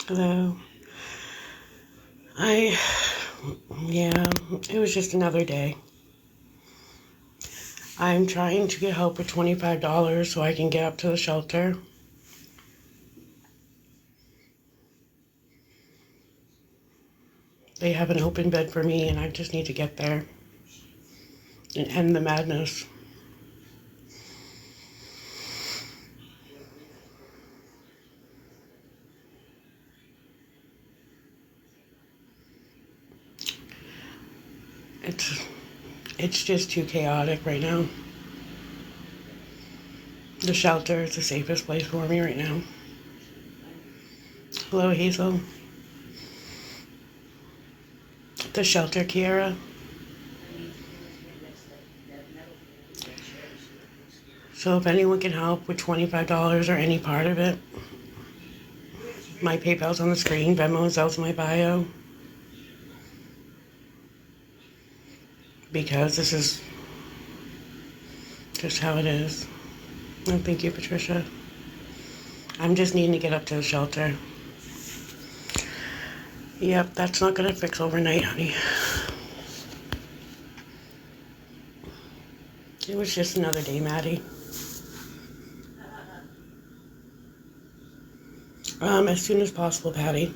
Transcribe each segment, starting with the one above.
Hello. Yeah, it was just another day. I'm trying to get help with $25 so I can get up to the shelter. They have an open bed for me and I just need to get there and end the madness. It's just too chaotic right now. The shelter is the safest place for me right now. Hello, Hazel. The shelter, Kiara. So if anyone can help with $25 or any part of it, my PayPal's on the screen, Venmo's out in my bio. Because this is just how it is. And thank you, Patricia. I'm just needing to get up to the shelter. Yep, that's not gonna fix overnight, honey. It was just another day, Maddie. As soon as possible, Patty.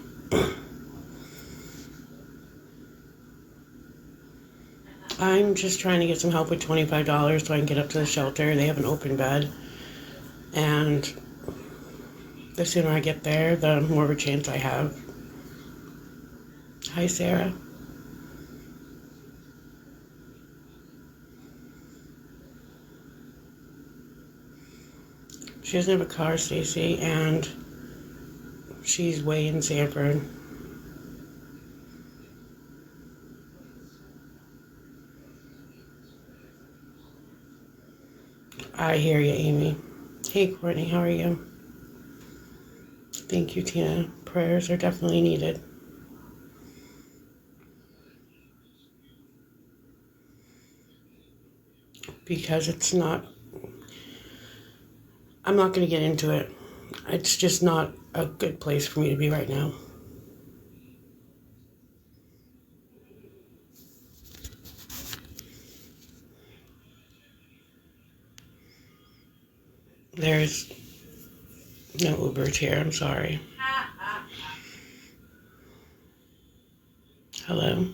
I'm just trying to get some help with $25 so I can get up to the shelter. They have an open bed. And the sooner I get there, the more of a chance I have. Hi, Sarah. She doesn't have a car, Stacy, and she's way in Sanford. I hear you, Amy. Hey, Courtney, how are you? Thank you, Tina. Prayers are definitely needed. Because I'm not going to get into it. It's just not a good place for me to be right now. There's no Ubers here, I'm sorry. Hello?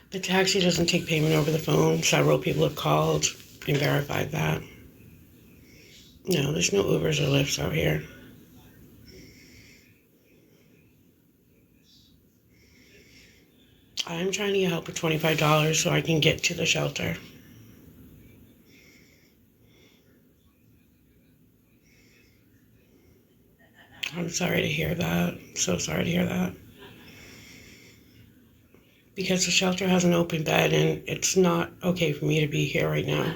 The taxi doesn't take payment over the phone. Several people have called and verified that. No, there's no Ubers or Lyfts out here. I'm trying to get help with $25 so I can get to the shelter. I'm sorry to hear that. So sorry to hear that. Because the shelter has an open bed and it's not okay for me to be here right now.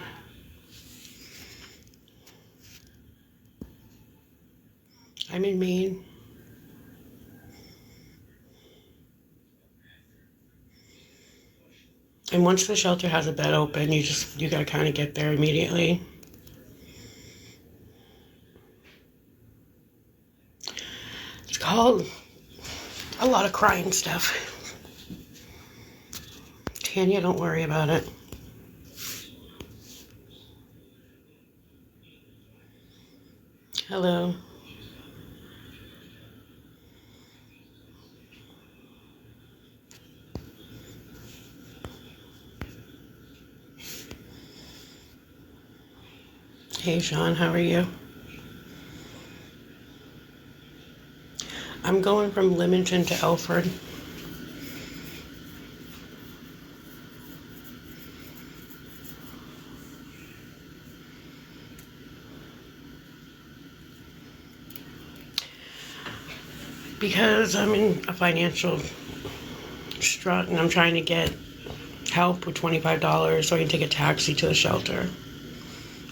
I'm in Maine. And once the shelter has a bed open, you gotta kind of get there immediately. It's called a lot of crying stuff. Tanya, don't worry about it. Hello. Hey, Sean, how are you? I'm going from Leamington to Elford. Because I'm in a financial strut and I'm trying to get help with $25 so I can take a taxi to the shelter.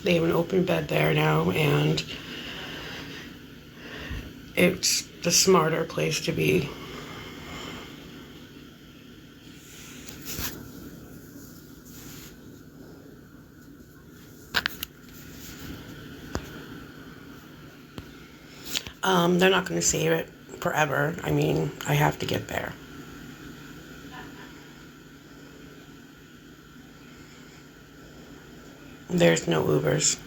They have an open bed there now, and it's the smarter place to be. They're not going to save it forever. I mean, I have to get there. There's no Ubers.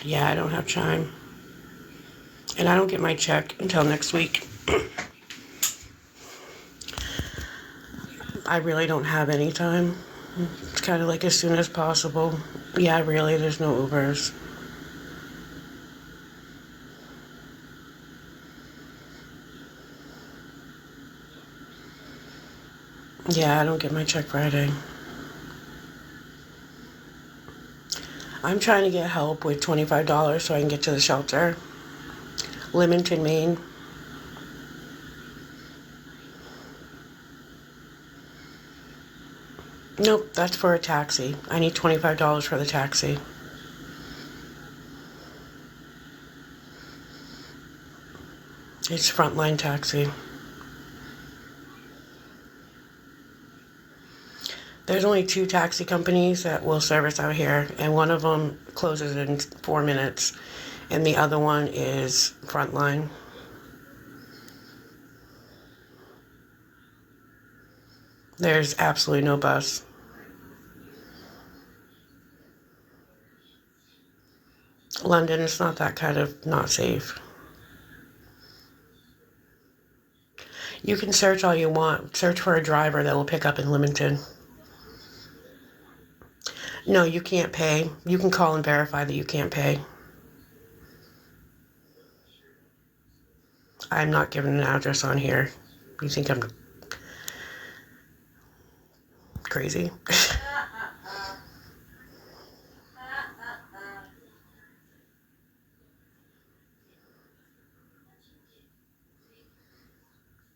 Yeah, I don't have Chime. And I don't get my check until next week. I really don't have any time. It's kind of like as soon as possible. Yeah, really, there's no Ubers. Yeah, I don't get my check Friday. I'm trying to get help with $25 so I can get to the shelter. Leamington, Maine. Nope, that's for a taxi. I need $25 for the taxi. It's Frontline Taxi. There's only 2 taxi companies that will service out here, and one of them closes in 4 minutes, and the other one is Frontline. There's absolutely no bus. London is not that kind of not safe. You can search all you want. Search for a driver that will pick up in Leamington. No, you can't pay. You can call and verify that you can't pay. I'm not giving an address on here. You think I'm crazy?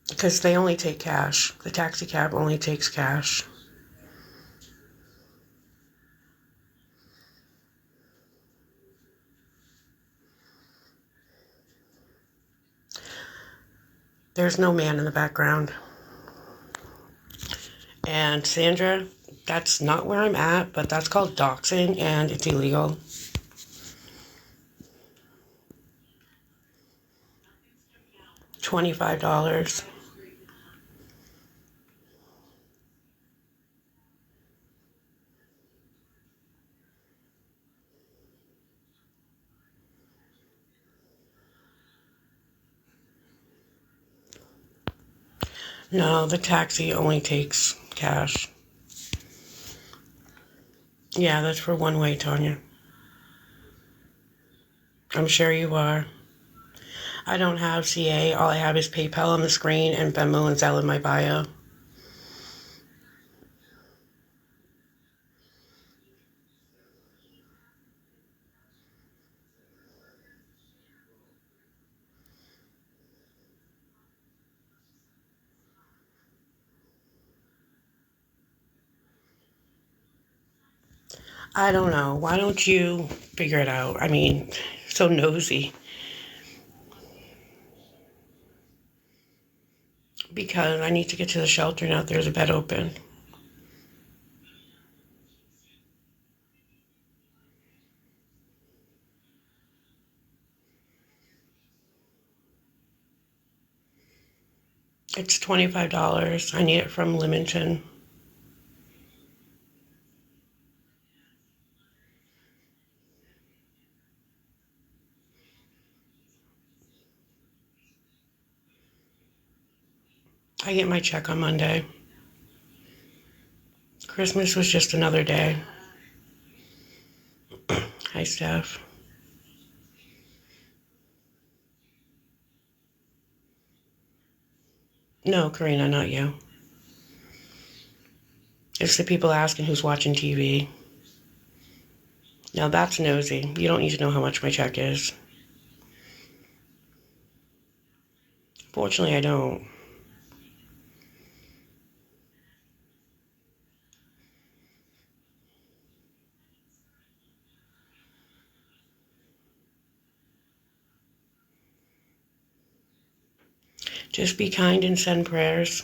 Because they only take cash. The taxi cab only takes cash. There's no man in the background. And Sandra, that's not where I'm at, but that's called doxing and it's illegal. $25. No, the taxi only takes cash. Yeah, that's for one way, Tanya. I'm sure you are. I don't have CA. All I have is PayPal on the screen and Venmo and Zelle in my bio. I don't know. Why don't you figure it out? I mean, so nosy. Because I need to get to the shelter now. There's a bed open. It's $25. I need it from Leamington. I get my check on Monday. Christmas was just another day. Hi, Steph. No, Karina, not you. It's the people asking who's watching TV. Now that's nosy. You don't need to know how much my check is. Fortunately, I don't. Just be kind and send prayers.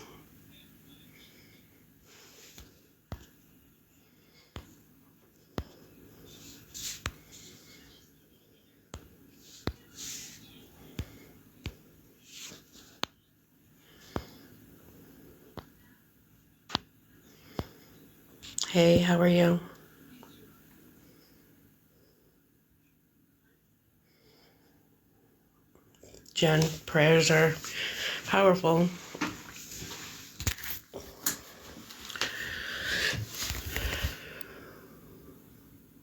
Hey, how are you? Jen, prayers are powerful.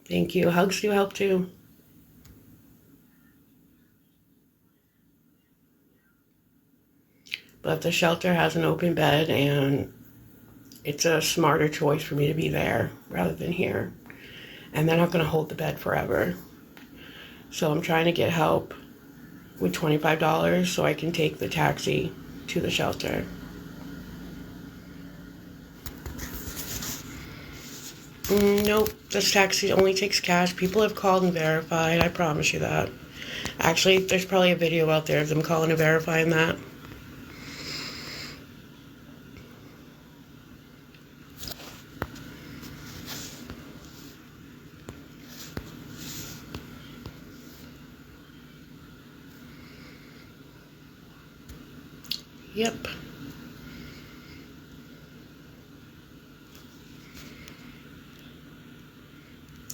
Thank you. Hugs do help too. But the shelter has an open bed, and it's a smarter choice for me to be there rather than here. And they're not going to hold the bed forever. So I'm trying to get help with $25 so I can take the taxi to the shelter. Nope, this taxi only takes cash. People have called and verified, I promise you that. Actually, there's probably a video out there of them calling and verifying that. Yep.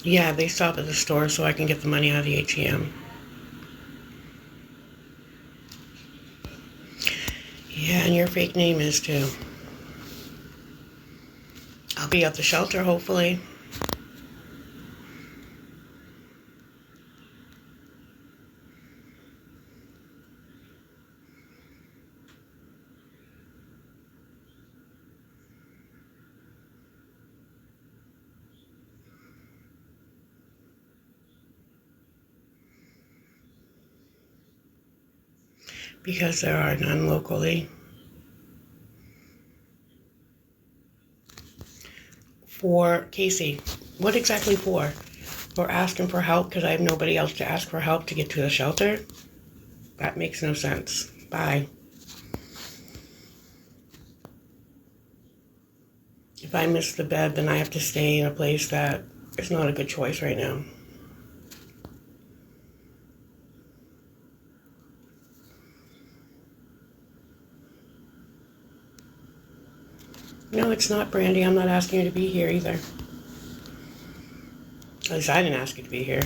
Yeah, they stop at the store so I can get the money out of the ATM. Yeah, and your fake name is too. I'll be at the shelter, hopefully. Because there are none locally. For Casey, what exactly for? For asking for help because I have nobody else to ask for help to get to the shelter? That makes no sense. Bye. If I miss the bed, then I have to stay in a place that is not a good choice right now. No, it's not, Brandy. I'm not asking you to be here either. At least I didn't ask you to be here.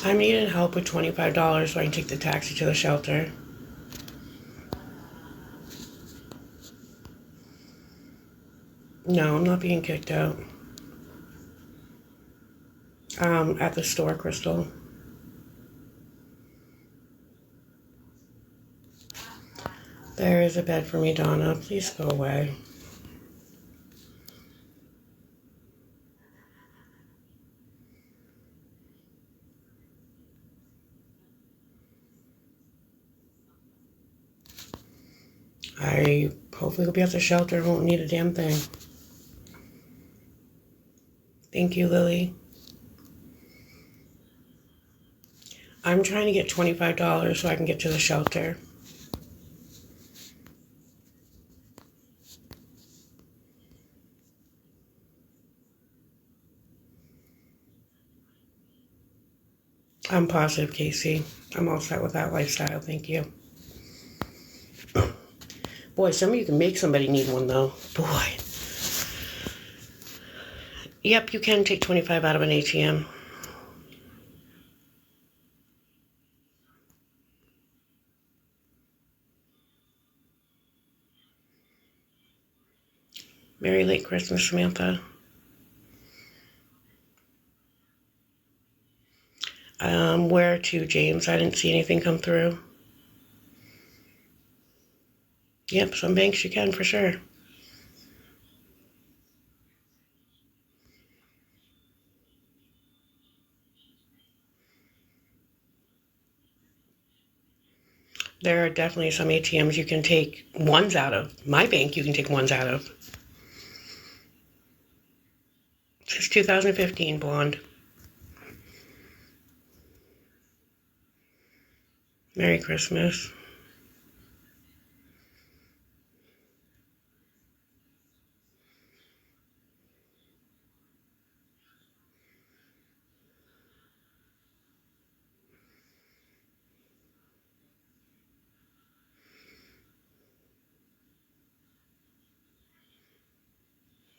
I'm needing help with $25 so I can take the taxi to the shelter. No, I'm not being kicked out. At the store, Crystal. There is a bed for me, Donna. Please go away. I hopefully will be at the shelter and won't need a damn thing. Thank you, Lily. I'm trying to get $25 so I can get to the shelter. I'm positive, Casey. I'm all set with that lifestyle, thank you. Boy, some of you can make somebody need one, though. Boy. Yep, you can take 25 out of an ATM. Merry late Christmas, Samantha. Where to, James? I didn't see anything come through. Yep, some banks you can for sure. There are definitely some ATMs you can take ones out of. My bank you can take ones out of. Since 2015, blonde. Merry Christmas.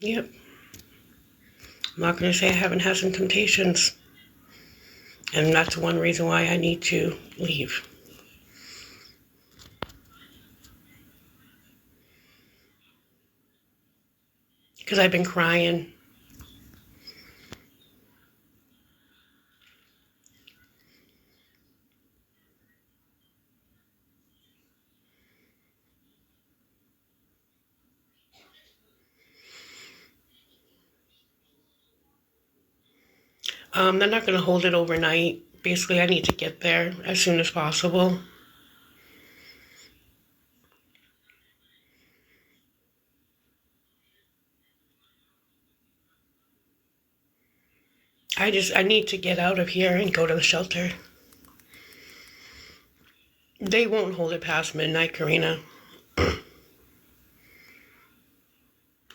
Yep. I'm not going to say I haven't had some temptations. And that's one reason why I need to leave. Because I've been crying. They're not going to hold it overnight. Basically, I need to get there as soon as possible. I need to get out of here and go to the shelter. They won't hold it past midnight, Karina.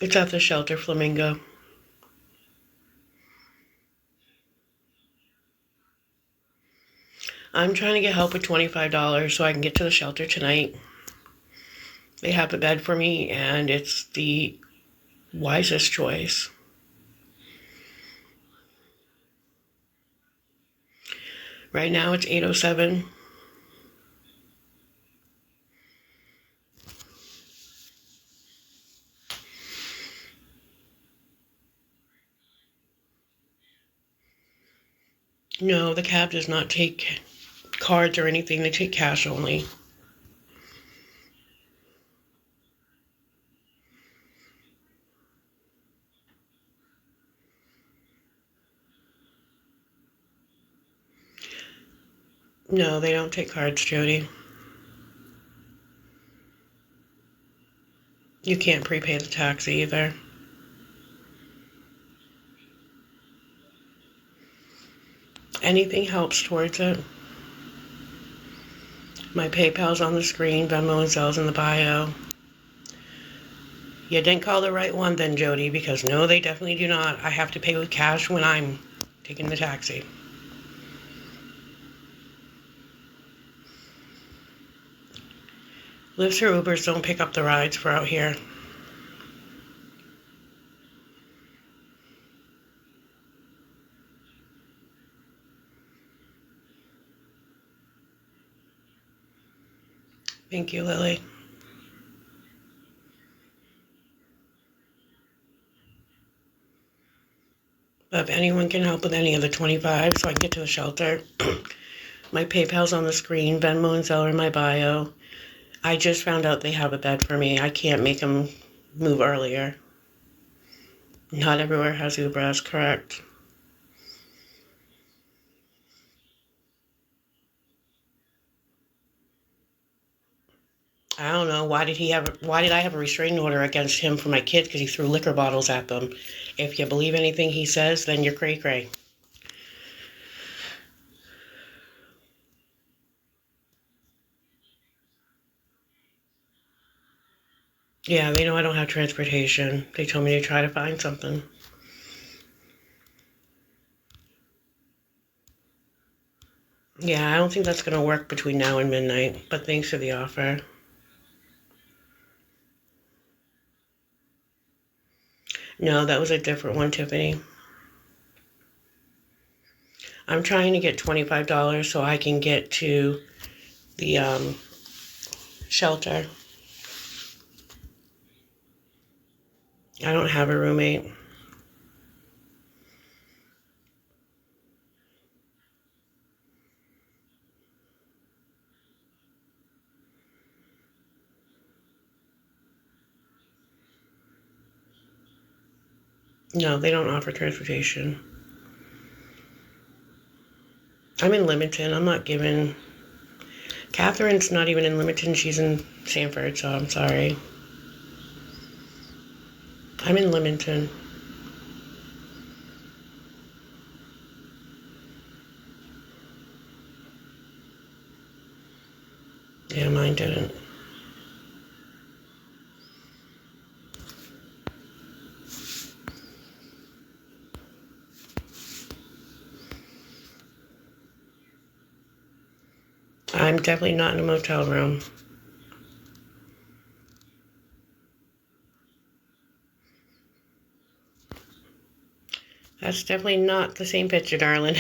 It's at the shelter, Flamingo. I'm trying to get help with $25 so I can get to the shelter tonight. They have a bed for me, and it's the wisest choice. Right now it's 8:07. No, the cab does not take cards or anything. They take cash only. No, they don't take cards, Jody. You can't prepay the taxi either. Anything helps towards it. My PayPal's on the screen. Venmo and Zelle's in the bio. You didn't call the right one then, Jody, because no, they definitely do not. I have to pay with cash when I'm taking the taxi. Lyfts or Ubers don't pick up the rides for out here. Thank you, Lily. But if anyone can help with any of the 25 so I can get to the shelter, my PayPal's on the screen. Venmo and Zelle are in my bio. I just found out they have a bed for me. I can't make them move earlier. Not everywhere has Uber, that's correct. I don't know. Why did I have a restraining order against him for my kids? Because he threw liquor bottles at them. If you believe anything he says, then you're cray-cray. Yeah, they know I don't have transportation. They told me to try to find something. Yeah, I don't think that's going to work between now and midnight, but thanks for the offer. No, that was a different one, Tiffany. I'm trying to get $25 so I can get to the shelter. I don't have a roommate. No, they don't offer transportation. I'm in Leamington. I'm not giving... Catherine's not even in Leamington. She's in Sanford, so I'm sorry. I'm in Leamington. Yeah, mine didn't. I'm definitely not in a motel room. That's definitely not the same picture, darling.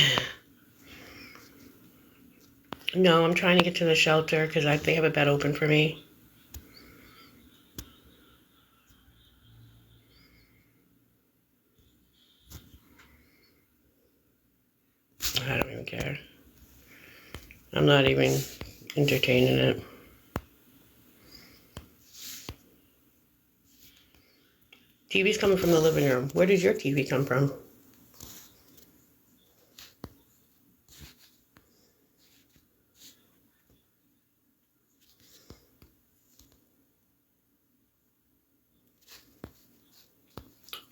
No, I'm trying to get to the shelter because they have a bed open for me. I don't even care. I'm not even entertaining it. TV's coming from the living room. Where does your TV come from?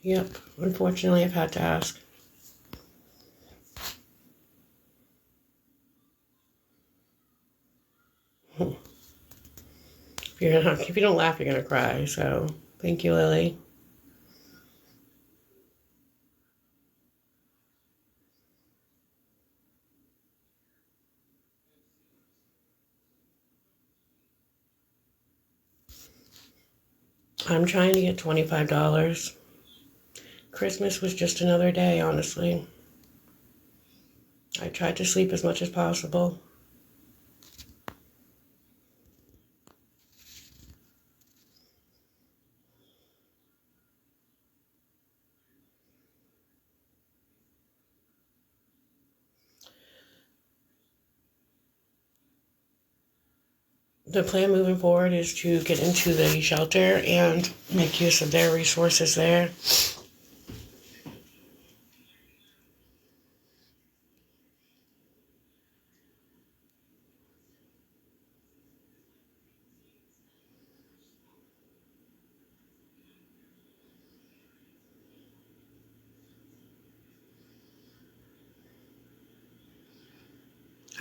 Yep, unfortunately I've had to ask. If you don't laugh, you're gonna cry, so thank you, Lily. I'm trying to get $25. Christmas was just another day, honestly. I tried to sleep as much as possible. The plan moving forward is to get into the shelter and make use of their resources there.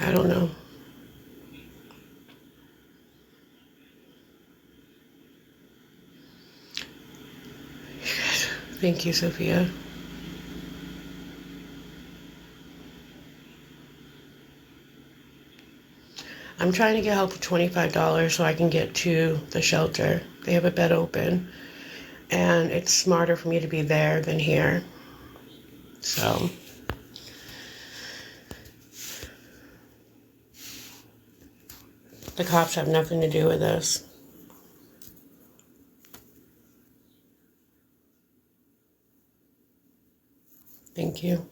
I don't know. Thank you, Sophia. I'm trying to get help with $25 so I can get to the shelter. They have a bed open, and it's smarter for me to be there than here. So, the cops have nothing to do with this. Thank you.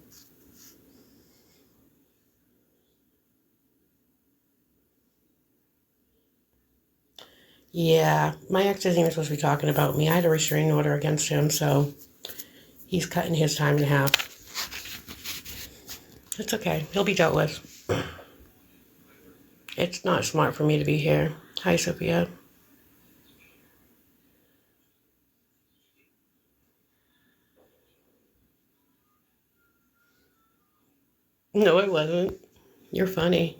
Yeah, my ex isn't even supposed to be talking about me. I had a restraining order against him, so he's cutting his time in half. It's okay. He'll be dealt with. It's not smart for me to be here. Hi, Sophia. No, it wasn't. You're funny.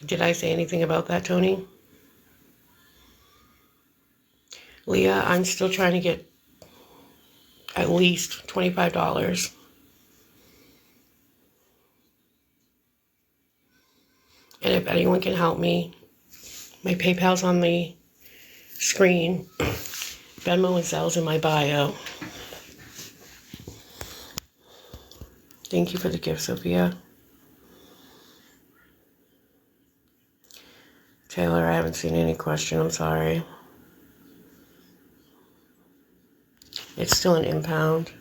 Did I say anything about that, Tony? Leah, I'm still trying to get at least $25. And if anyone can help me, my PayPal's on the screen. Venmo and Zell's in my bio. Thank you for the gift, Sophia. Taylor, I haven't seen any question. I'm sorry. It's still an impound.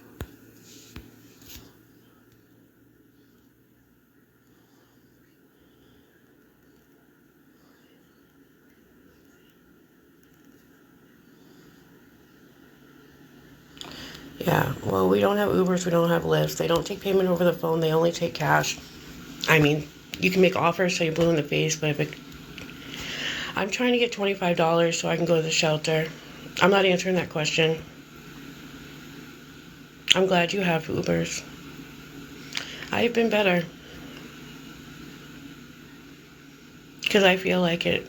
Yeah, well, we don't have Ubers, we don't have Lyfts. They don't take payment over the phone, they only take cash. I mean, you can make offers so you're blue in the face, but I'm trying to get $25 so I can go to the shelter. I'm not answering that question. I'm glad you have Ubers. I've been better. Because I feel like it.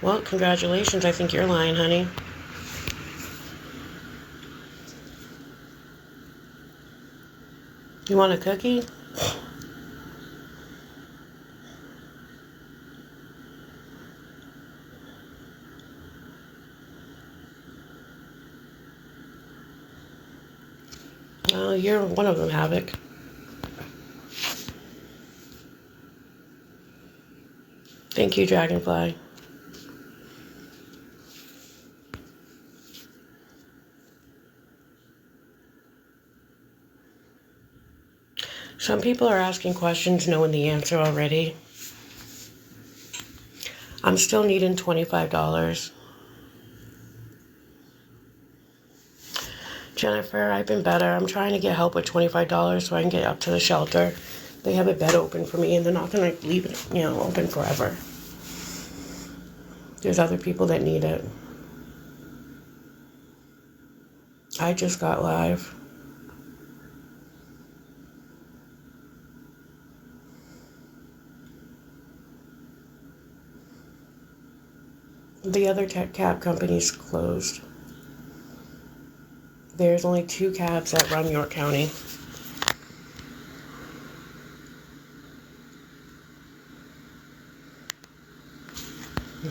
Well, congratulations. I think you're lying, honey. You want a cookie? Well, you're one of them, Havoc. Thank you, Dragonfly. Some people are asking questions knowing the answer already. I'm still needing $25. Jennifer, I've been better. I'm trying to get help with $25 so I can get up to the shelter. They have a bed open for me and they're not going to leave it, open forever. There's other people that need it. I just got live. The other cab company's closed. There's only 2 cabs that run York County.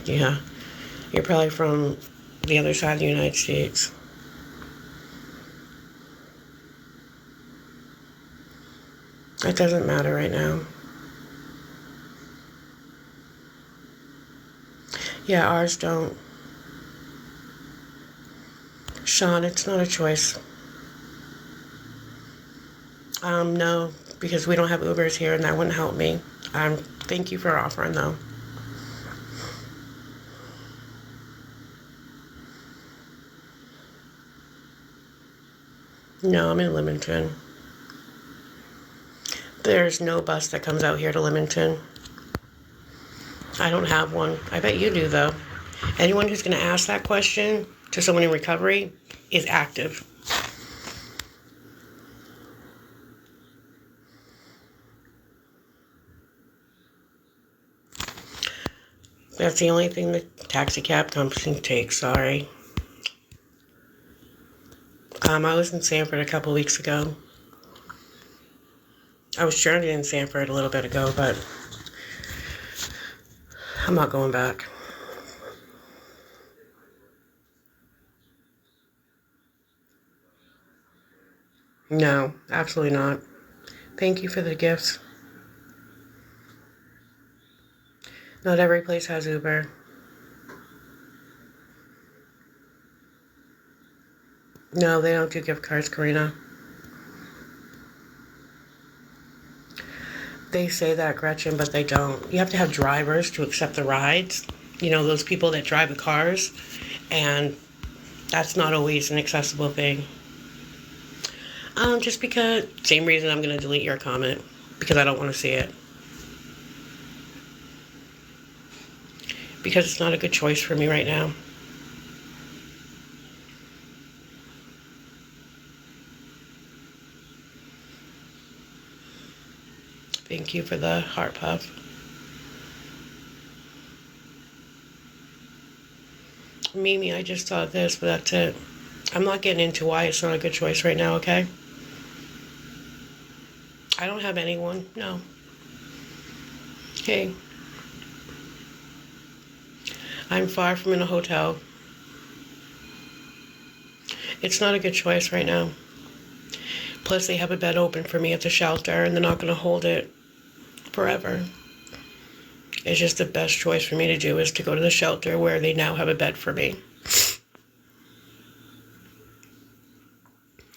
Yeah, you're probably from the other side of the United States. It doesn't matter right now. Yeah, ours don't. Sean, it's not a choice. No, because we don't have Ubers here and that wouldn't help me. Thank you for offering though. No, I'm in Leamington. There's no bus that comes out here to Leamington. I don't have one. I bet you do though. Anyone who's going to ask that question to someone in recovery is active. That's the only thing the taxi cab company takes, sorry. I was in Sanford a couple weeks ago. I was stranded in Sanford a little bit ago, but I'm not going back. No, absolutely not. Thank you for the gifts. Not every place has Uber. No, they don't do gift cards, Karina. They say that, Gretchen, but they don't. You have to have drivers to accept the rides. Those people that drive the cars. And that's not always an accessible thing. Just because, same reason I'm going to delete your comment. Because I don't want to see it. Because it's not a good choice for me right now. Thank you for the heart puff. Mimi, I just thought this, but that's it. I'm not getting into why it's not a good choice right now, okay? I don't have anyone, no. Hey. I'm far from in a hotel. It's not a good choice right now. Plus, they have a bed open for me at the shelter, and they're not going to hold it forever. It's just the best choice for me to do is to go to the shelter where they now have a bed for me.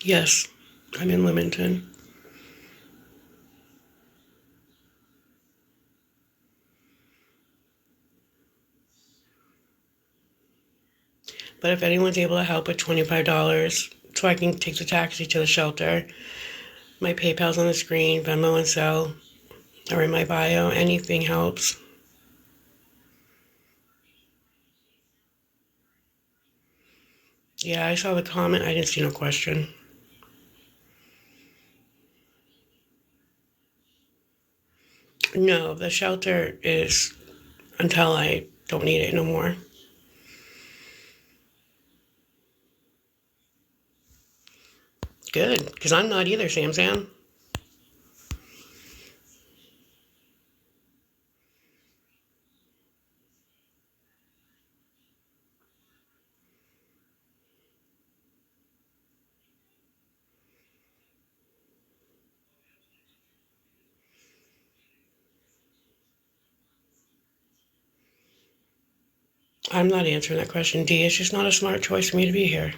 Yes, I'm in Leamington. But if anyone's able to help with $25 so I can take the taxi to the shelter, my PayPal's on the screen, Venmo and Zelle, or in my bio, anything helps. Yeah, I saw the comment. I didn't see no question. No, the shelter is until I don't need it no more. Good, because I'm not either, Sam. I'm not answering that question, D. It's just not a smart choice for me to be here.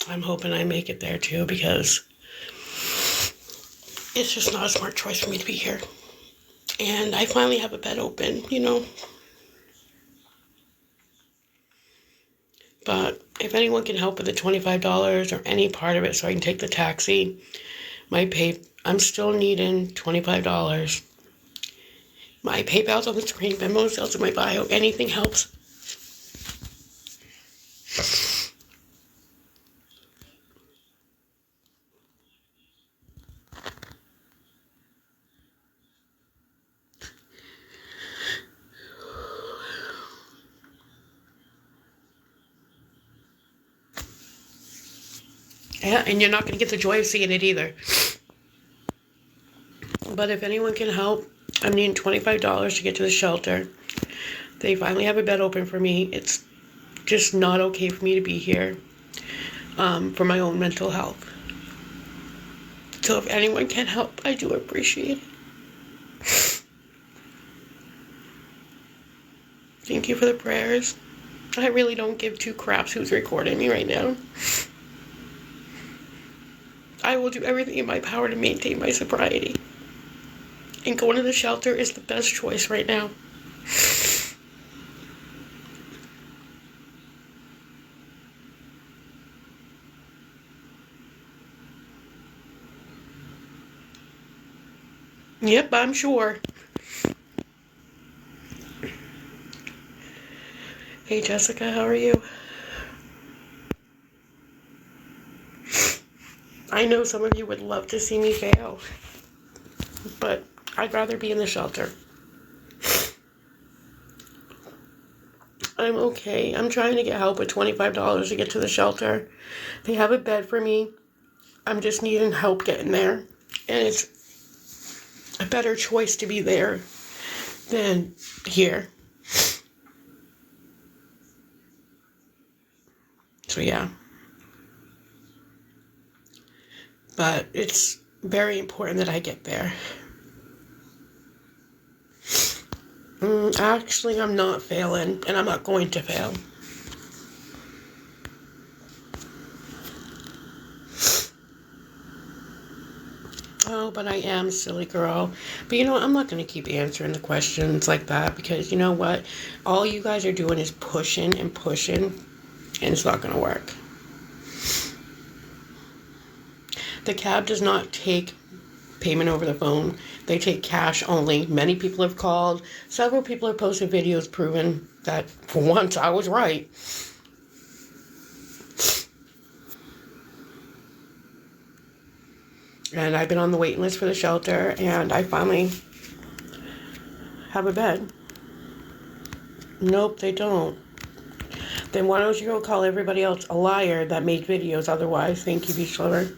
I'm hoping I make it there too, because it's just not a smart choice for me to be here. And I finally have a bed open, you know. But if anyone can help with the $25 or any part of it so I can take the taxi, I'm still needing $25. My PayPal's on the screen, Venmo's also in my bio. Anything helps. Yeah, and you're not going to get the joy of seeing it either. But if anyone can help, I'm needing $25 to get to the shelter. They finally have a bed open for me. It's just not okay for me to be here for my own mental health. So if anyone can help, I do appreciate it. Thank you for the prayers. I really don't give two craps who's recording me right now. I will do everything in my power to maintain my sobriety. And going to the shelter is the best choice right now. Yep, I'm sure. Hey Jessica, how are you? I know some of you would love to see me fail, but I'd rather be in the shelter. I'm okay. I'm trying to get help with $25 to get to the shelter. They have a bed for me. I'm just needing help getting there. And it's a better choice to be there than here. So yeah. But it's very important that I get there. Actually, I'm not failing, and I'm not going to fail. Oh, but I am, silly girl. But you know what? I'm not going to keep answering the questions like that, because you know what? All you guys are doing is pushing and pushing, and it's not going to work. The cab does not take payment over the phone. They take cash only. Many people have called. Several people have posted videos proving that for once I was right. And I've been on the waiting list for the shelter, and I finally have a bed. Nope, they don't. Then why don't you go call everybody else a liar that made videos otherwise? Thank you, Beach Lover.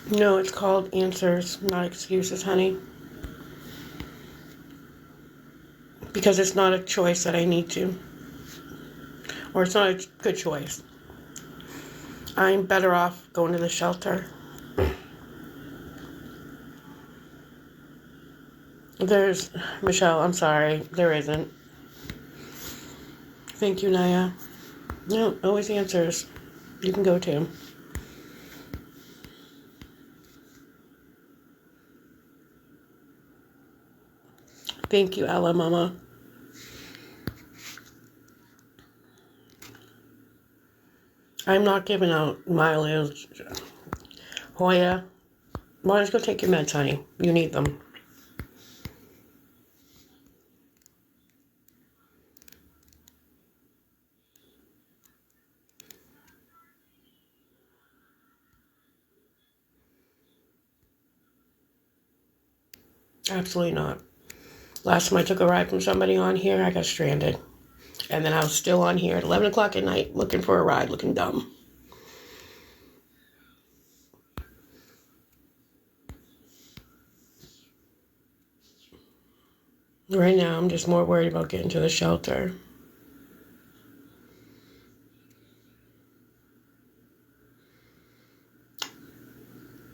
No, it's called answers, not excuses, honey. Because it's not a choice that I need to. Or it's not a good choice. I'm better off going to the shelter. Michelle, I'm sorry, there isn't. Thank you, Naya. No, always answers. You can go too. Thank you, Ella Mama. I'm not giving out mileage. Hoya, why don't you go take your meds, honey? You need them. Absolutely not. Last time I took a ride from somebody on here, I got stranded. And then I was still on here at 11 o'clock at night looking for a ride, looking dumb. Right now, I'm just more worried about getting to the shelter.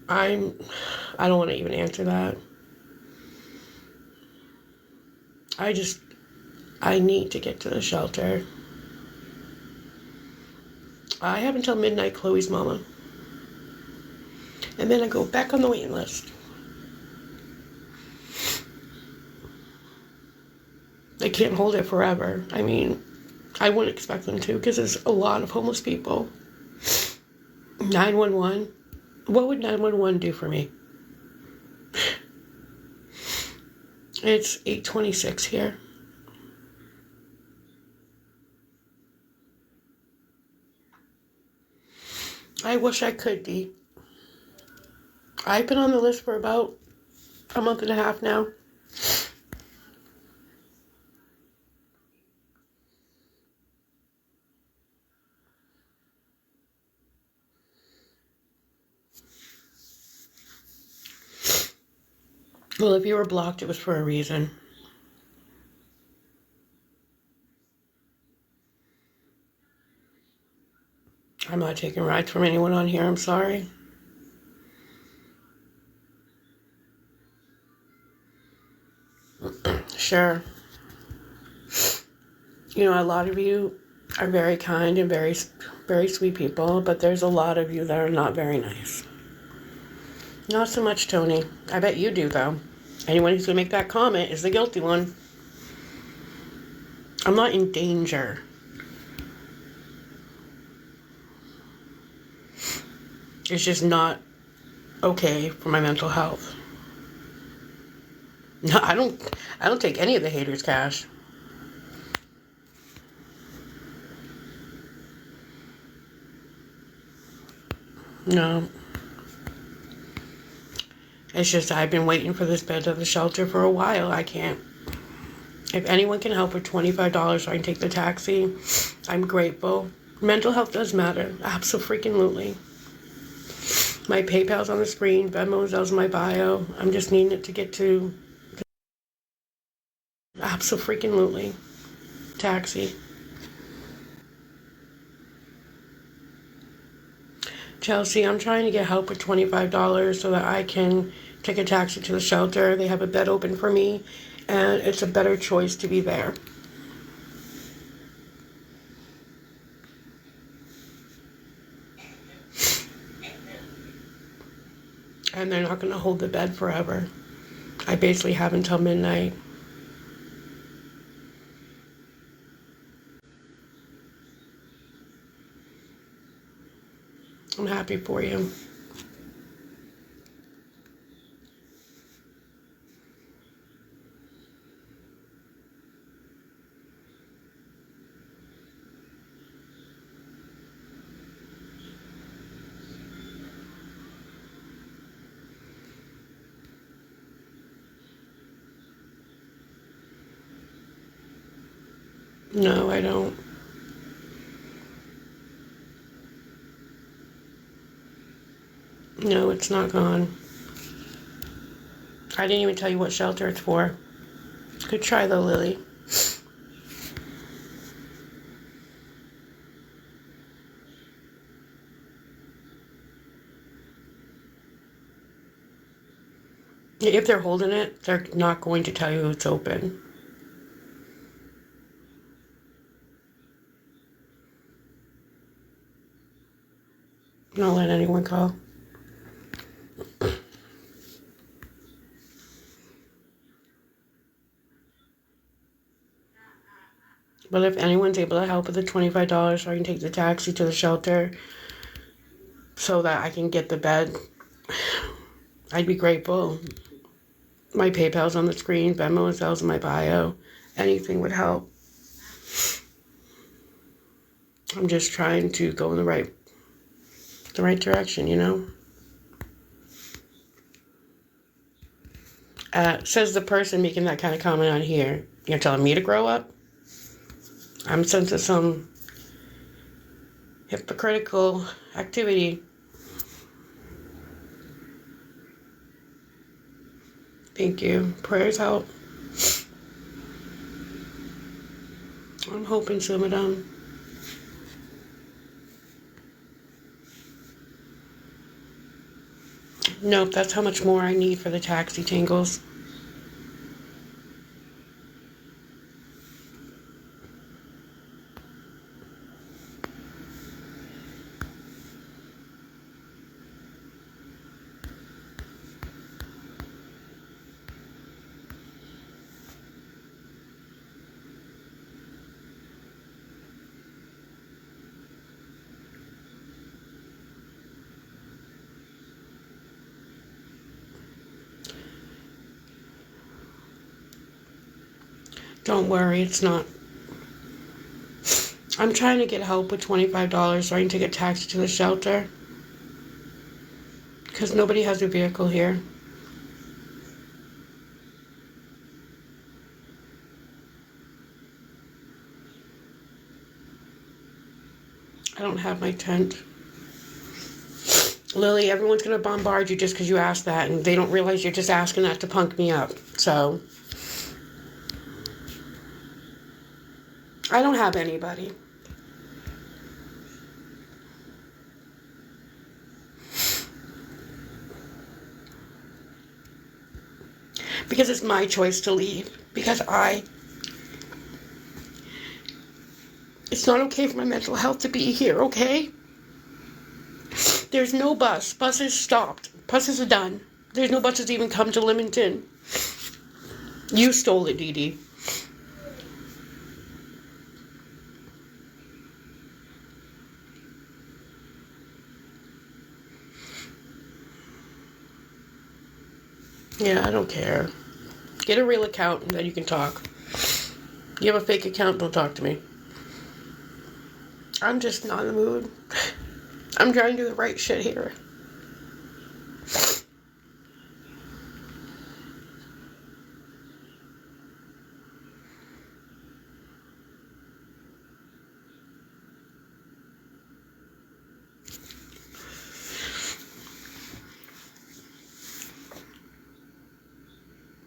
I don't want to even answer that. I need to get to the shelter. I have until midnight, Chloe's mama. And then I go back on the waiting list. They can't hold it forever. I mean, I wouldn't expect them to because there's a lot of homeless people. 911. What would 911 do for me? It's 8:26 here. I wish I could be. I've been on the list for about a month and a half now. Well, if you were blocked, it was for a reason. I'm not taking rides from anyone on here. I'm sorry. Sure. You know, a lot of you are very kind and very, very sweet people, but there's a lot of you that are not very nice. Not so much Tony. I bet you do, though. Anyone who's going to make that comment is the guilty one. I'm not in danger. It's just not okay for my mental health. No, I don't take any of the haters' cash. No. It's just I've been waiting for this bed at the shelter for a while. I can't. If anyone can help with $25 so I can take the taxi, I'm grateful. Mental health does matter. Absolutely. My PayPal's on the screen. Venmo's in my bio. I'm just needing it to get to absolutely taxi. Chelsea, I'm trying to get help with $25 so that I can take a taxi to the shelter. They have a bed open for me, and it's a better choice to be there. And they're not going to hold the bed forever. I basically have until midnight. I'm happy for you. No, I don't. No, it's not gone. I didn't even tell you what shelter it's for. Good try though, Lily. If they're holding it, they're not going to tell you it's open. Don't let anyone call. But if anyone's able to help with the $25 so I can take the taxi to the shelter so that I can get the bed, I'd be grateful. My PayPal's on the screen, Venmo is in my bio. Anything would help. I'm just trying to go in the right direction, you know? Says the person making that kind of comment on here. You're telling me to grow up? I'm sensing some hypocritical activity. Thank you. Prayers help. I'm hoping so, madam. Nope, that's how much more I need for the taxi tangles. Don't worry, it's not. I'm trying to get help with $25 so I can take a taxi to the shelter. Because nobody has a vehicle here. I don't have my tent. Lily, everyone's going to bombard you just because you asked that, and they don't realize you're just asking that to punk me up. So, I don't have anybody. Because it's my choice to leave. Because it's not okay for my mental health to be here, okay? There's no bus. Buses stopped. Buses are done. There's no buses even come to Leamington. You stole it, Dee Dee. Yeah, I don't care. Get a real account and then you can talk. You have a fake account, don't talk to me. I'm just not in the mood. I'm trying to do the right shit here.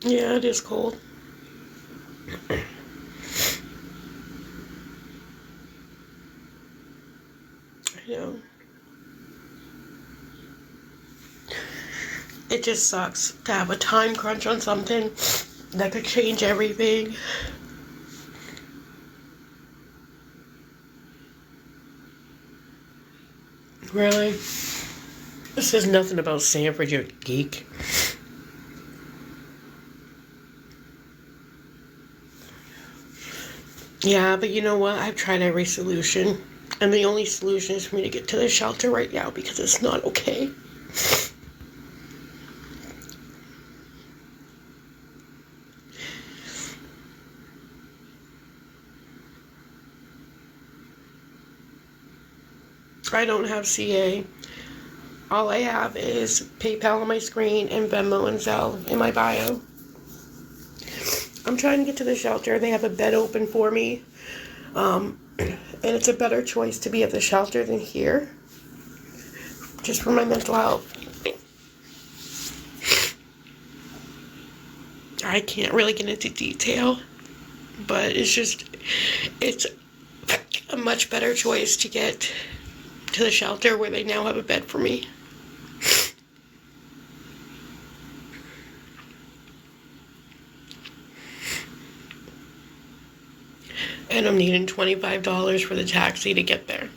Yeah, it is cold. I know. It just sucks to have a time crunch on something that could change everything. Really? This is nothing about Sanford, you geek. Yeah, but you know what? I've tried every solution. And the only solution is for me to get to the shelter right now because it's not okay. I don't have CA. All I have is PayPal on my screen and Venmo and Zelle in my bio. I'm trying to get to the shelter. They have a bed open for me. And it's a better choice to be at the shelter than here. Just for my mental health. I can't really get into detail. But it's a much better choice to get to the shelter where they now have a bed for me. And I'm needing $25 for the taxi to get there.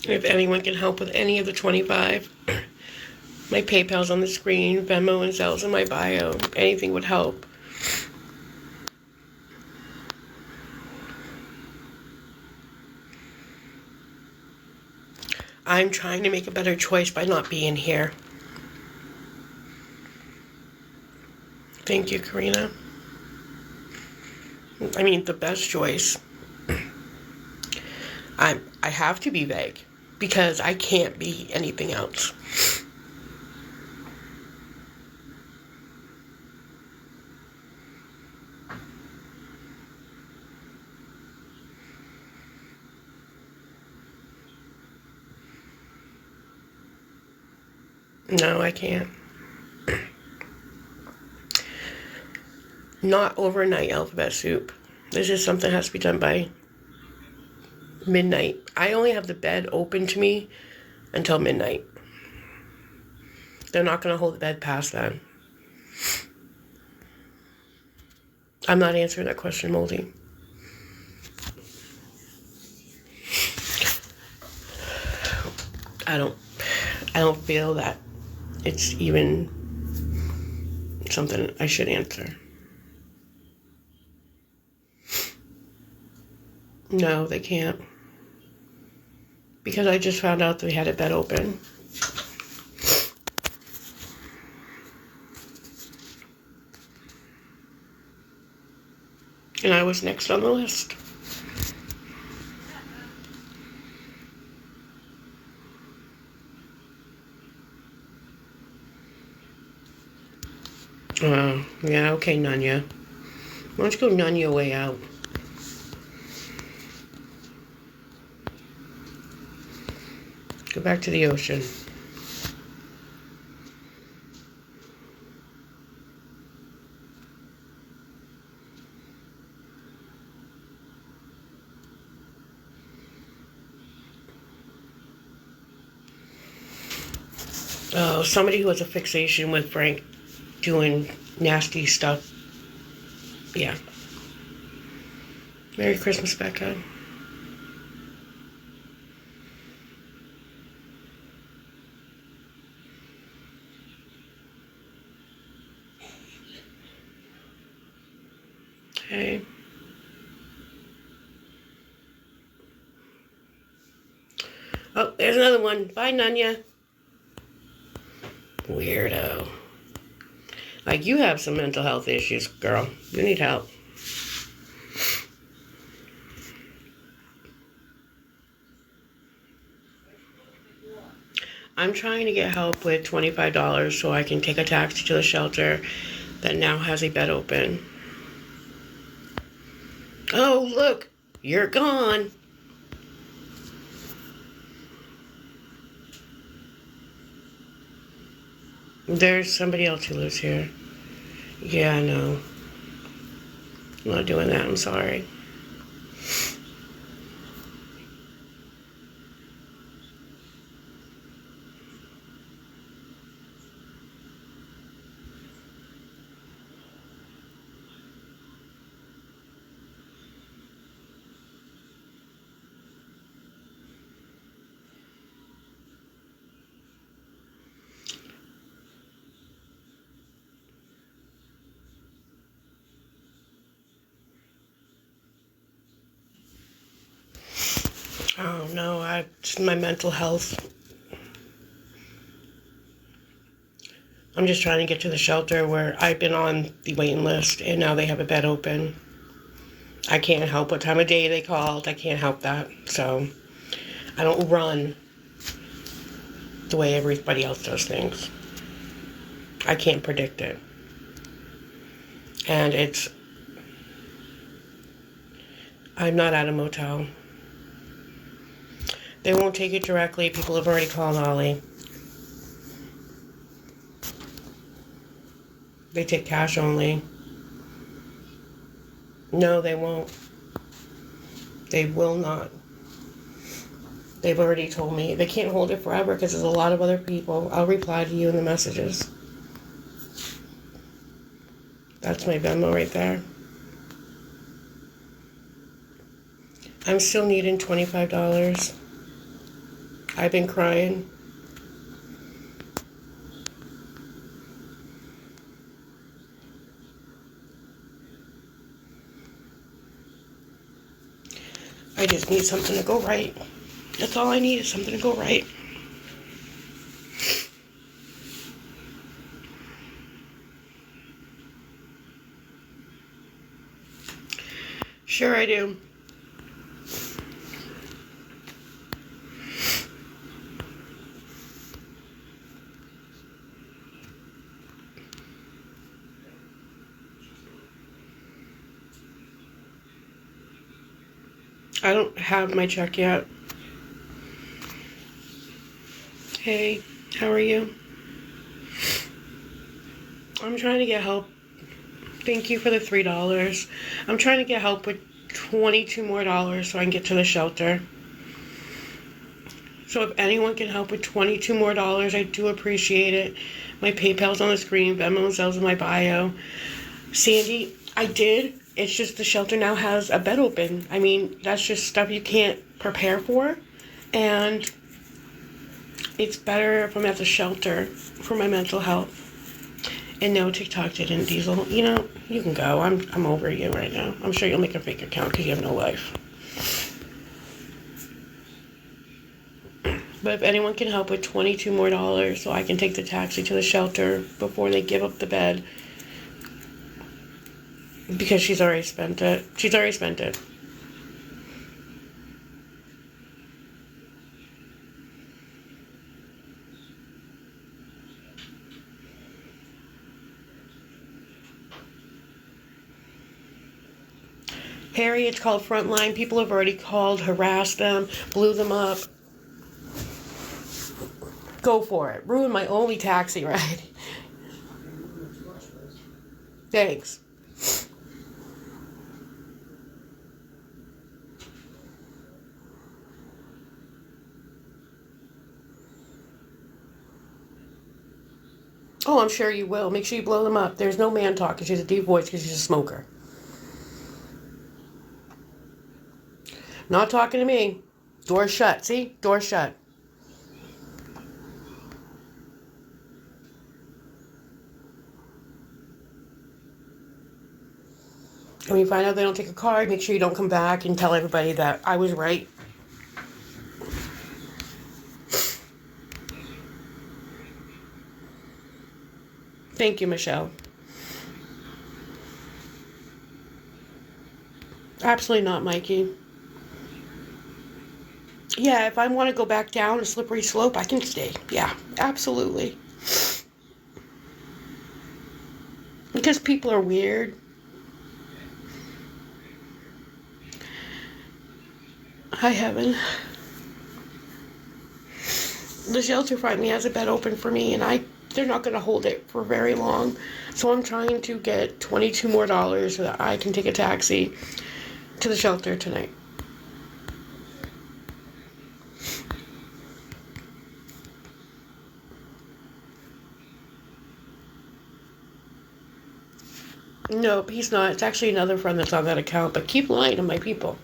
If anyone can help with any of the 25, my PayPal's on the screen, Venmo and Zelle's in my bio. Anything would help. I'm trying to make a better choice by not being here. Thank you, Karina. I mean, the best choice. I have to be vague because I can't be anything else. No, I can't. Not overnight alphabet soup. This is something that has to be done by midnight. I only have the bed open to me until midnight. They're not going to hold the bed past then. I'm not answering that question, Moldy. I don't feel that it's even something I should answer. No, they can't. Because I just found out they had a bed open. And I was next on the list. Yeah, okay, Nanya. Why don't you go Nanya your way out? Go back to the ocean. Oh, somebody who has a fixation with Frank doing nasty stuff. Yeah. Merry Christmas, Becca. Okay. Oh, there's another one. Bye, Nanya. Weirdo. Like, you have some mental health issues, girl. You need help. I'm trying to get help with $25 so I can take a taxi to the shelter that now has a bed open. Oh, look. You're gone. There's somebody else who lives here. Yeah, no. I'm not doing that. I'm sorry. Oh, no. It's my mental health. I'm just trying to get to the shelter where I've been on the waiting list and now they have a bed open. I can't help what time of day they called. I can't help that. So I don't run the way everybody else does things. I can't predict it. And I'm not at a motel. They won't take it directly. People have already called Ollie. They take cash only. No, they won't. They will not. They've already told me. They can't hold it forever because there's a lot of other people. I'll reply to you in the messages. That's my Venmo right there. I'm still needing $25. I've been crying. I just need something to go right. That's all I need is something to go right. Sure I do. I don't have my check yet. Hey, how are you? I'm trying to get help Thank you for the $3. I'm trying to get help with $22 more so I can get to the shelter. So if anyone can help with $22 more, I do appreciate it. My PayPal's on the screen, Venmo and Zell's in my bio. Sandy, I did. It's just the shelter now has a bed open. I mean, that's just stuff you can't prepare for. And it's better if I'm at the shelter for my mental health. And no, TikTok didn't, Diesel. You know, you can go. I'm over you right now. I'm sure you'll make a fake account because you have no life. But if anyone can help with $22 more so I can take the taxi to the shelter before they give up the bed. Because she's already spent it. She's already spent it. Harry, it's called Frontline. People have already called, harassed them, blew them up. Go for it. Ruin my only taxi ride. Thanks. Oh, I'm sure you will. Make sure you blow them up. There's no man talk because she's a deep voice because she's a smoker. Not talking to me. Door shut. See? Door shut. And when you find out they don't take a card, make sure you don't come back and tell everybody that I was right. Thank you, Michelle. Absolutely not, Mikey. Yeah, if I want to go back down a slippery slope, I can stay. Yeah, absolutely. Because people are weird. Hi, Heaven. The shelter finally has a bed open for me, and they're not going to hold it for very long. So I'm trying to get $22 more so that I can take a taxi to the shelter tonight. Nope, he's not. It's actually another friend that's on that account, but keep lying to my people.